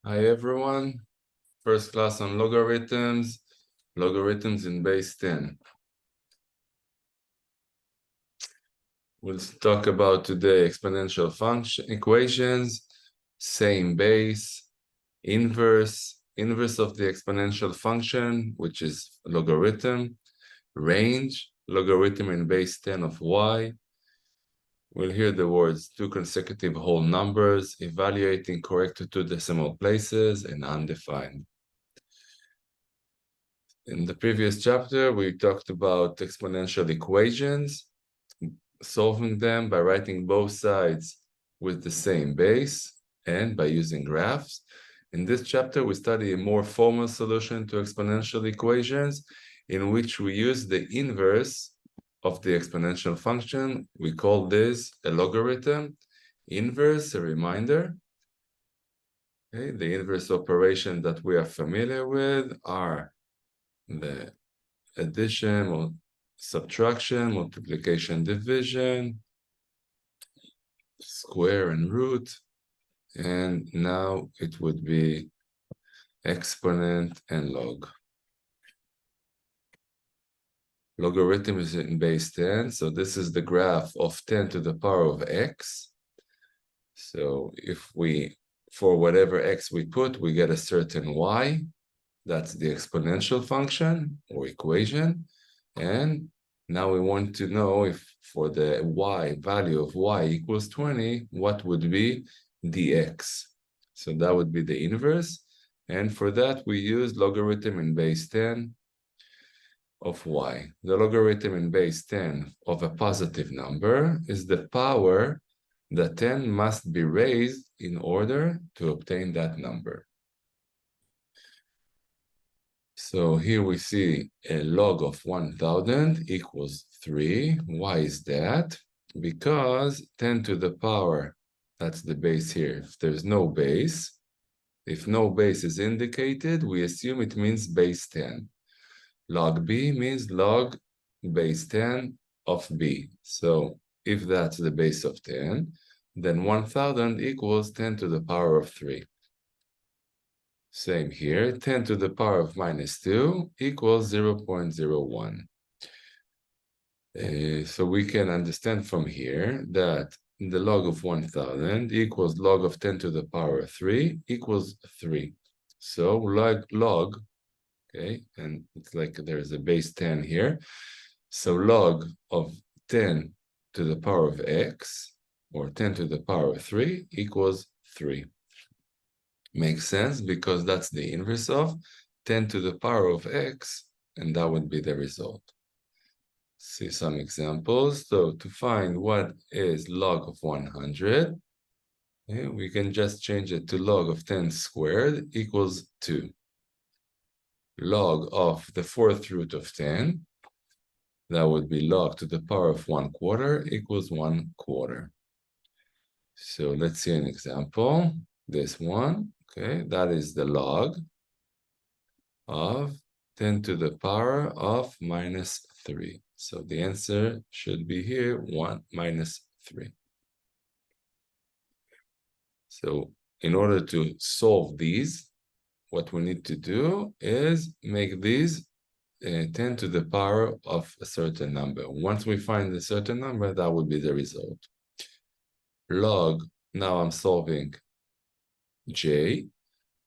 Hi everyone, first class on logarithms, logarithms in base 10. We'll talk about today exponential function equations, same base, inverse of the exponential function, which is logarithm, range, logarithm in base 10 of y. We'll hear the words two consecutive whole numbers, evaluating correct to two decimal places, and undefined. In the previous chapter, we talked about exponential equations, solving them by writing both sides with the same base and by using graphs. In this chapter, we study a more formal solution to exponential equations in which we use the inverse of the exponential function. We call this a logarithm. Inverse, a reminder. Okay, the inverse operation that we are familiar with are the addition or subtraction, multiplication, division, square and root, and now it would be exponent and log. Logarithm is in base 10, so this is the graph of 10 to the power of x. So if we, for whatever x we put, we get a certain y. That's the exponential function or equation. And now we want to know if for the y, value of y equals 20, what would be the x? So that would be the inverse. And for that, we use logarithm in base 10 of y. The logarithm in base 10 of a positive number is the power that 10 must be raised in order to obtain that number. So here we see a log of 1,000 equals 3. Why is that? Because 10 to the power, that's the base here. If there's no base, if no base is indicated, we assume it means base 10. Log b means log base 10 of b. So if that's the base of 10, then 1,000 equals 10 to the power of 3. Same here, 10 to the power of minus 2 equals 0.01. So we can understand from here that the log of 1,000 equals log of 10 to the power of 3 equals 3. So log, okay, and it's like there's a base 10 here. So log of 10 to the power of x, or 10 to the power of 3 equals 3. Makes sense because that's the inverse of 10 to the power of x, and that would be the result. See some examples. So to find what is log of 100, okay, we can just change it to log of 10 squared equals 2. Log of the fourth root of 10, that would be log to the power of 1/4 equals 1/4. So let's see an example. This one, okay, that is the log of 10 to the power of minus 3. So the answer should be here, 1 minus 3. So in order to solve these, what we need to do is make these 10 to the power of a certain number. Once we find a certain number, that would be the result. Log, now I'm solving j,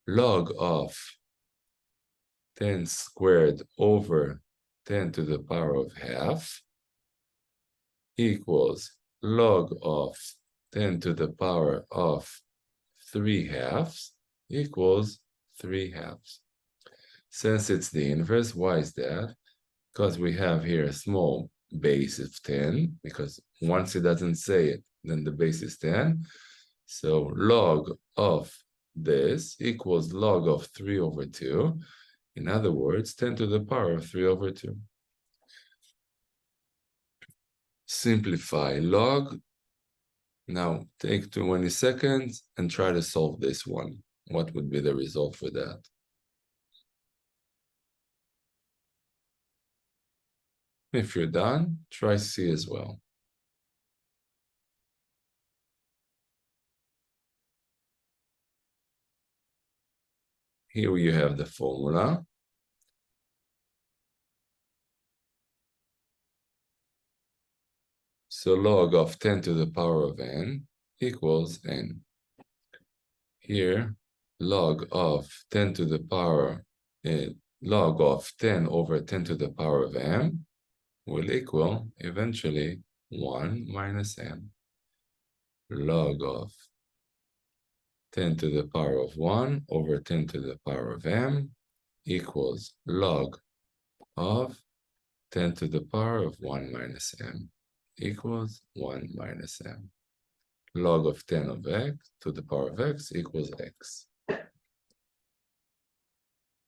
log of 10 squared over 10 to the power of half equals log of 10 to the power of 3/2 equals 3/2. Since it's the inverse, why is that? Because we have here a small base of 10, because once it doesn't say it, then the base is 10. So log of this equals log of 3/2. In other words, 10 to the power of 3/2. Simplify log. Now take 20 seconds and try to solve this one. What would be the result for that? If you're done, try C as well. here you have the formula. So log of 10 to the power of n equals n. Here, log of 10 to the power, log of 10 over 10 to the power of m will equal, eventually, 1 minus m. Log of 10 to the power of 1 over 10 to the power of m equals log of 10 to the power of 1 minus m equals 1 minus m. Log of 10 of x to the power of x equals x.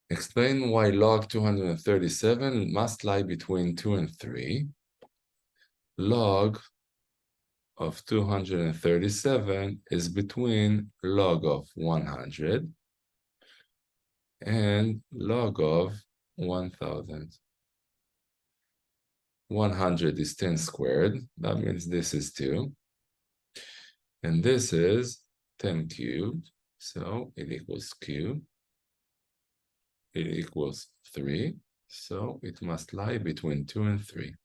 Explain why log 237 must lie between 2 and 3. Log of 237 is between log of 100 and log of 1000. 100 is 10 squared. That means this is 2. And this is 10 cubed. So it equals q. It equals 3. So it must lie between 2 and 3.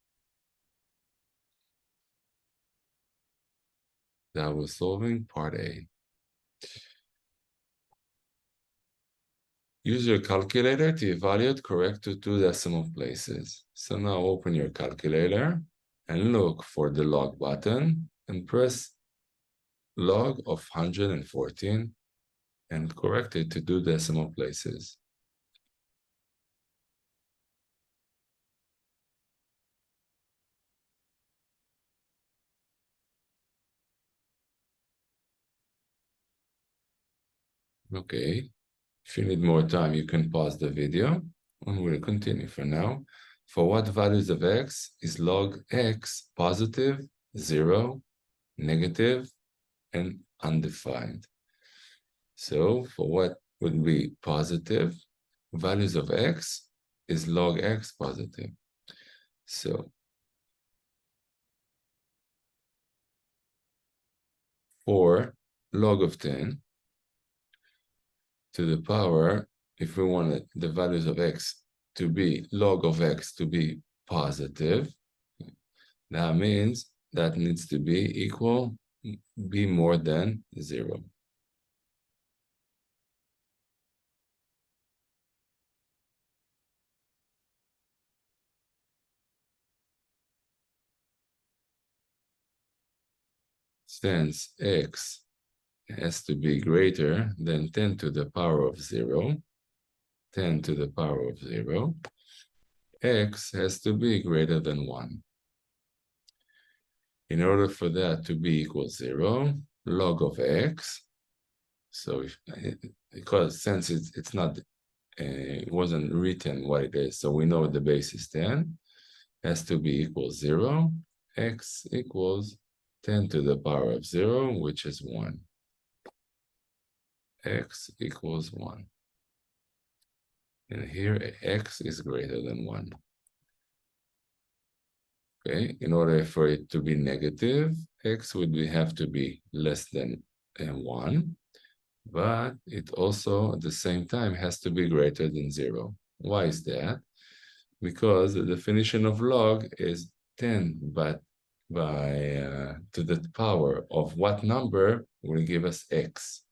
That was solving part A. Use your calculator to evaluate correct to 2 decimal places. So now open your calculator and look for the log button and press log of 114 and correct it to 2 decimal places. Okay, if you need more time, you can pause the video and we'll continue for now. For what values of x is log x positive, 0, negative, and undefined? So for what would be positive, values of x is log x positive. So for log of 10 to the power, if we wanted the values of x to be, log of x to be positive, that means that needs to be equal, be more than 0. Since x has to be greater than 10 to the power of 0, 10 to the power of 0, x has to be greater than 1. In order for that to be equal 0, log of x, so because since it's not, it wasn't written what it is, so we know the base is 10, has to be equal 0, x equals 10 to the power of 0, which is 1. X equals 1. And here x is greater than 1. Okay, in order for it to be negative, x would have to be less than 1, but it also at the same time has to be greater than 0. Why is that? Because the definition of log is 10, but to the power of what number will give us x.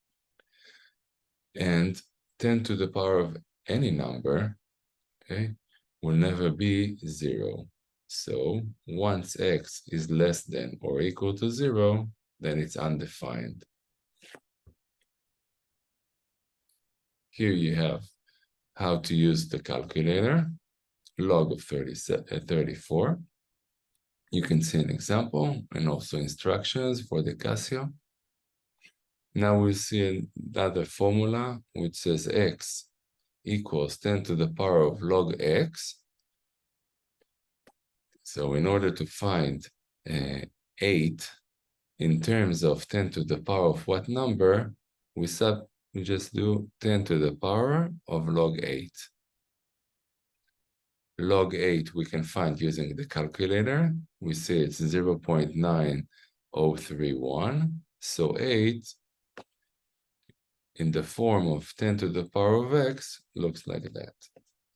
And 10 to the power of any number, okay, will never be 0. So once x is less than or equal to 0, then it's undefined. Here you have how to use the calculator, log of 34. You can see an example and also instructions for the Casio. Now we see another formula which says x equals 10 to the power of log x. So in order to find 8 in terms of 10 to the power of what number, we just do 10 to the power of log 8. Log 8 we can find using the calculator. We see it's 0.9031. So 8 in the form of 10 to the power of x looks like that.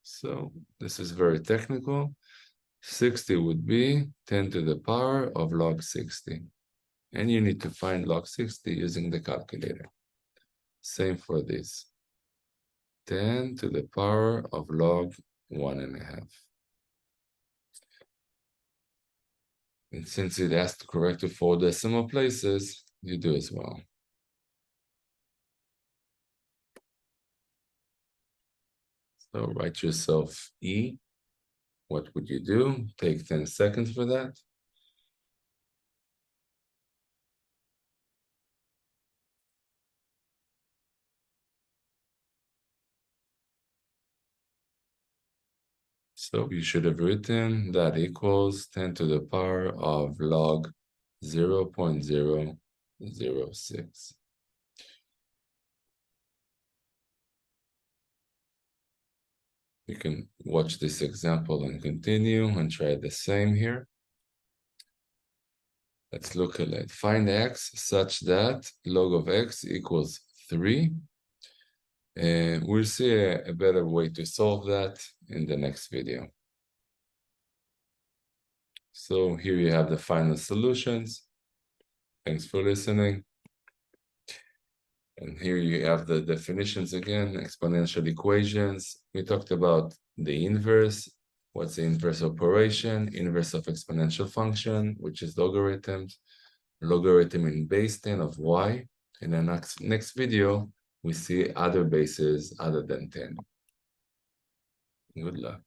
So this is very technical. 60 would be 10 to the power of log 60. And you need to find log 60 using the calculator. Same for this. 10 to the power of log 1.5. And since it has to correct to 4 decimal places, you do as well. So write yourself E. What would you do? Take 10 seconds for that. So you should have written that equals 10 to the power of log 0.006. You can watch this example and continue and try the same here. Let's look at it. Find x such that log of x equals 3. And we'll see a better way to solve that in the next video. So here you have the final solutions. Thanks for listening. And here you have the definitions again, exponential equations. We talked about the inverse. What's the inverse operation? Inverse of exponential function, which is logarithms. Logarithm in base 10 of y. In the next video, we see other bases other than 10. Good luck.